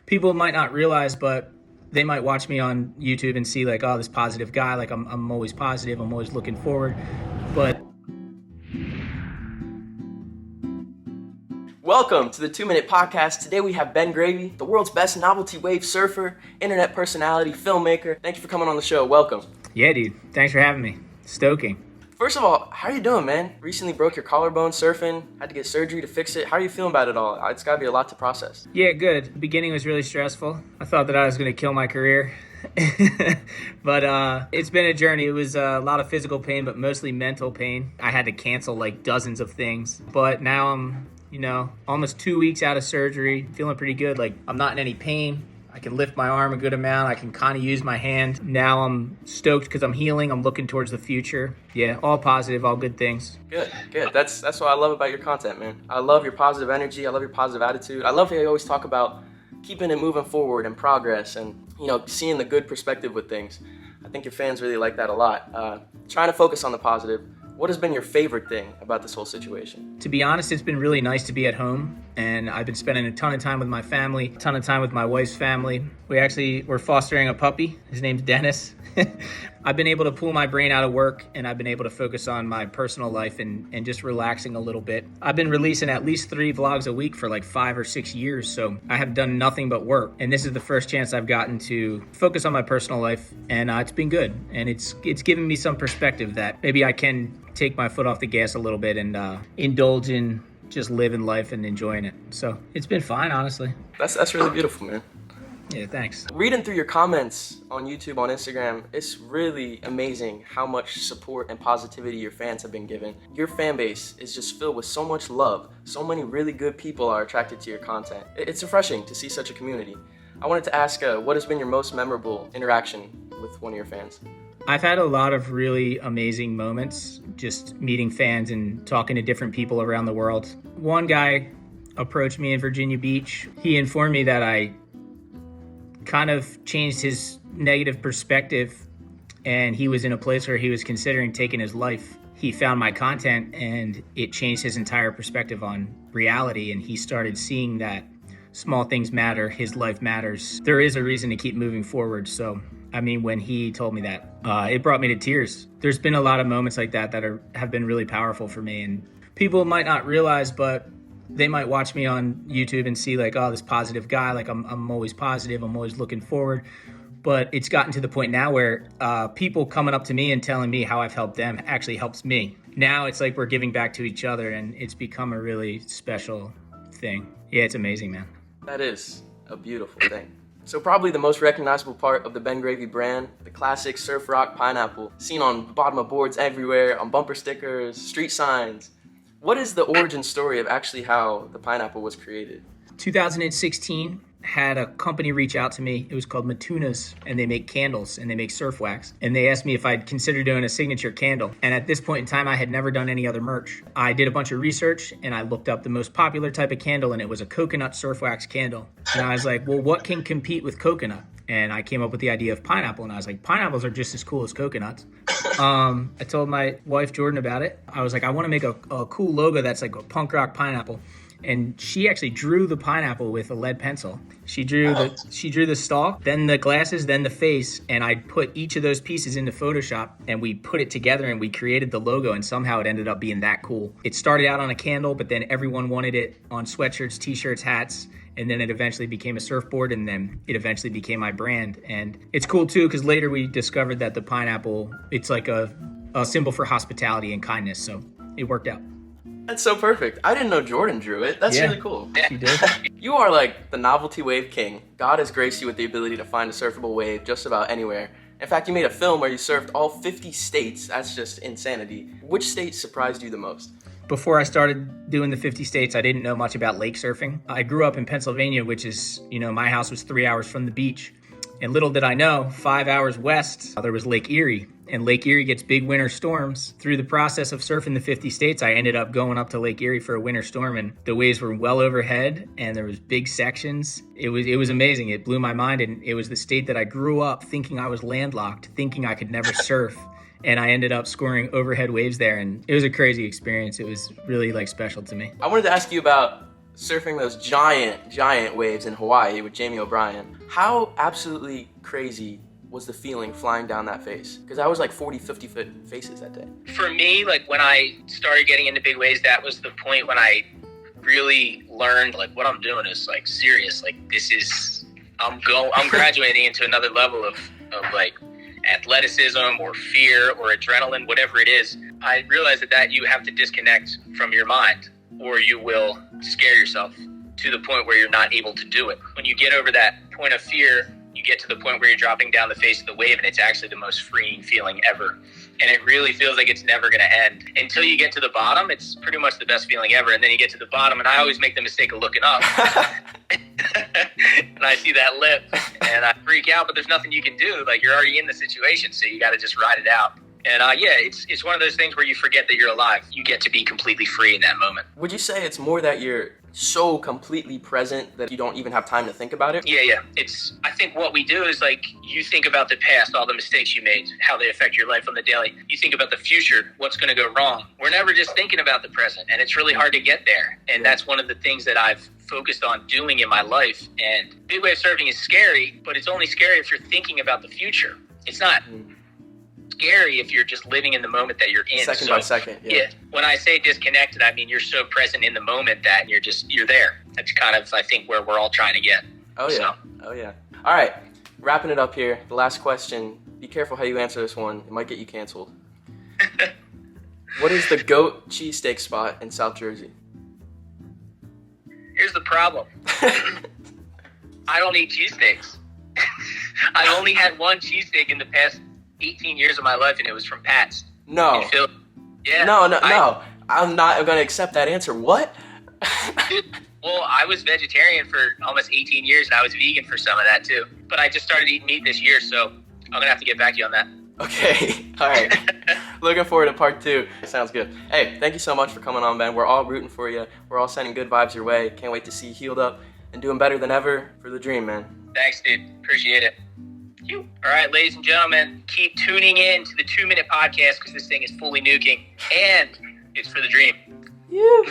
People might not realize, but they might watch me on YouTube and see like, oh, this positive guy, like I'm always positive, I'm always looking forward. But welcome to the 2-Minute Podcast. Today we have Ben Gravy, the world's best novelty wave surfer, internet personality, filmmaker. Thank you for coming on the show. Welcome. yeah, dude, thanks for having me. Stoking. First of all, how are you doing, man? Recently broke your collarbone surfing, had to get surgery to fix it. How are you feeling about it all? It's gotta be a lot to process. Yeah, good. The beginning was really stressful. I thought that I was going to kill my career. But it's been a journey. It was a lot of physical pain, but mostly mental pain. I had to cancel like dozens of things. But now I'm, almost 2 weeks out of surgery, feeling pretty good. Like I'm not in any pain. I can lift my arm a good amount. I can kind of use my hand. Now I'm stoked because I'm healing. I'm looking towards the future. Yeah, all positive, all good things. Good. That's what I love about your content, man. I love your positive energy. I love your positive attitude. I love how you always talk about keeping it moving forward and progress and, seeing the good perspective with things. I think your fans really like that a lot. Trying to focus on the positive. What has been your favorite thing about this whole situation? To be honest, it's been really nice to be at home, and I've been spending a ton of time with my family, a ton of time with my wife's family. We're fostering a puppy. His name's Dennis. I've been able to pull my brain out of work, and I've been able to focus on my personal life and just relaxing a little bit. I've been releasing at least 3 vlogs a week for like 5 or 6 years, so I have done nothing but work. And this is the first chance I've gotten to focus on my personal life, and it's been good. And it's given me some perspective that maybe I can take my foot off the gas a little bit and indulge in just living life and enjoying it. So it's been fine, honestly. That's really beautiful, man. Yeah, thanks. Reading through your comments on YouTube, on Instagram, it's really amazing how much support and positivity your fans have been given. Your fan base is just filled with so much love. So many really good people are attracted to your content. It's refreshing to see such a community. I wanted to ask, what has been your most memorable interaction with one of your fans? I've had a lot of really amazing moments just meeting fans and talking to different people around the world. One guy approached me in Virginia Beach. He informed me that I kind of changed his negative perspective, and he was in a place where he was considering taking his life. He found my content and it changed his entire perspective on reality, and he started seeing that small things matter, his life matters. There is a reason to keep moving forward. So when he told me that, it brought me to tears. There's been a lot of moments like that have been really powerful for me, and people might not realize, but they might watch me on YouTube and see like, oh, this positive guy, like I'm always positive, I'm always looking forward. But it's gotten to the point now where people coming up to me and telling me how I've helped them actually helps me. Now it's like we're giving back to each other, and it's become a really special thing. Yeah, it's amazing, man. That is a beautiful thing. So probably the most recognizable part of the Ben Gravy brand, the classic surf rock pineapple, seen on the bottom of boards everywhere, on bumper stickers, street signs. What is the origin story of actually how the pineapple was created? 2016, had a company reach out to me. It was called Matunas, and they make candles and they make surf wax. And they asked me if I'd consider doing a signature candle. And at this point in time, I had never done any other merch. I did a bunch of research and I looked up the most popular type of candle, and it was a coconut surf wax candle. And I was like, well, what can compete with coconut? And I came up with the idea of pineapple, and I was like, pineapples are just as cool as coconuts. I told my wife, Jordan, about it. I was like, I want to make a cool logo that's like a punk rock pineapple. And she actually drew the pineapple with a lead pencil. She drew the stalk, then the glasses, then the face, and I put each of those pieces into Photoshop, and we put it together and we created the logo, and somehow it ended up being that cool. It started out on a candle, but then everyone wanted it on sweatshirts, t-shirts, hats, and then it eventually became a surfboard, and then it eventually became my brand. And it's cool too, because later we discovered that the pineapple, it's like a symbol for hospitality and kindness, so it worked out. That's so perfect. I didn't know Jordan drew it. That's really cool. She did. You are like the novelty wave king. God has graced you with the ability to find a surfable wave just about anywhere. In fact, you made a film where you surfed all 50 states. That's just insanity. Which state surprised you the most? Before I started doing the 50 states, I didn't know much about lake surfing. I grew up in Pennsylvania, which is, my house was 3 hours from the beach. And little did I know, 5 hours west, there was Lake Erie. And Lake Erie gets big winter storms. Through the process of surfing the 50 states, I ended up going up to Lake Erie for a winter storm, and the waves were well overhead, and there was big sections. It was amazing. It blew my mind, and it was the state that I grew up thinking I was landlocked, thinking I could never surf. And I ended up scoring overhead waves there, and it was a crazy experience. It was really special to me. I wanted to ask you about surfing those giant waves in Hawaii with Jamie O'Brien. How absolutely crazy was the feeling flying down that face? Because I was like 40, 50 foot faces that day. For me, like when I started getting into big waves, that was the point when I really learned like what I'm doing is like serious. Like this is, I'm graduating into another level of like athleticism or fear or adrenaline, whatever it is. I realized that you have to disconnect from your mind or you will scare yourself to the point where you're not able to do it. When you get over that point of fear, you get to the point where you're dropping down the face of the wave, and it's actually the most freeing feeling ever. And it really feels like it's never going to end. Until you get to the bottom, it's pretty much the best feeling ever. And then you get to the bottom, and I always make the mistake of looking up. And I see that lip, and I freak out, but there's nothing you can do. Like, you're already in the situation, so you got to just ride it out. And it's one of those things where you forget that you're alive. You get to be completely free in that moment. Would you say it's more that you're so completely present that you don't even have time to think about it? Yeah. I think what we do is like, you think about the past, all the mistakes you made, how they affect your life on the daily. You think about the future, what's going to go wrong. We're never just thinking about the present, and it's really hard to get there. And that's one of the things that I've focused on doing in my life. And big wave surfing is scary, but it's only scary if you're thinking about the future. It's not scary if you're just living in the moment that you're in. Second by second. Yeah. When I say disconnected, I mean you're so present in the moment that you're there. That's kind of, I think, where we're all trying to get. Oh yeah. Oh yeah. All right. Wrapping it up here. The last question. Be careful how you answer this one. It might get you canceled. What is the GOAT cheesesteak spot in South Jersey? Here's the problem. I don't eat cheesesteaks. I've only had one cheesesteak in the past 18 years of my life, and it was from Pat's. No. Yeah. No. I'm not going to accept that answer. What? Dude, well, I was vegetarian for almost 18 years, and I was vegan for some of that too. But I just started eating meat this year, so I'm going to have to get back to you on that. Okay. All right. Looking forward to part 2. Sounds good. Hey, thank you so much for coming on, Ben. We're all rooting for you. We're all sending good vibes your way. Can't wait to see you healed up and doing better than ever for the dream, man. Thanks, dude. Appreciate it. All right, ladies and gentlemen, keep tuning in to the 2 Minute Podcast because this thing is fully nuking and it's for the dream. Yeah.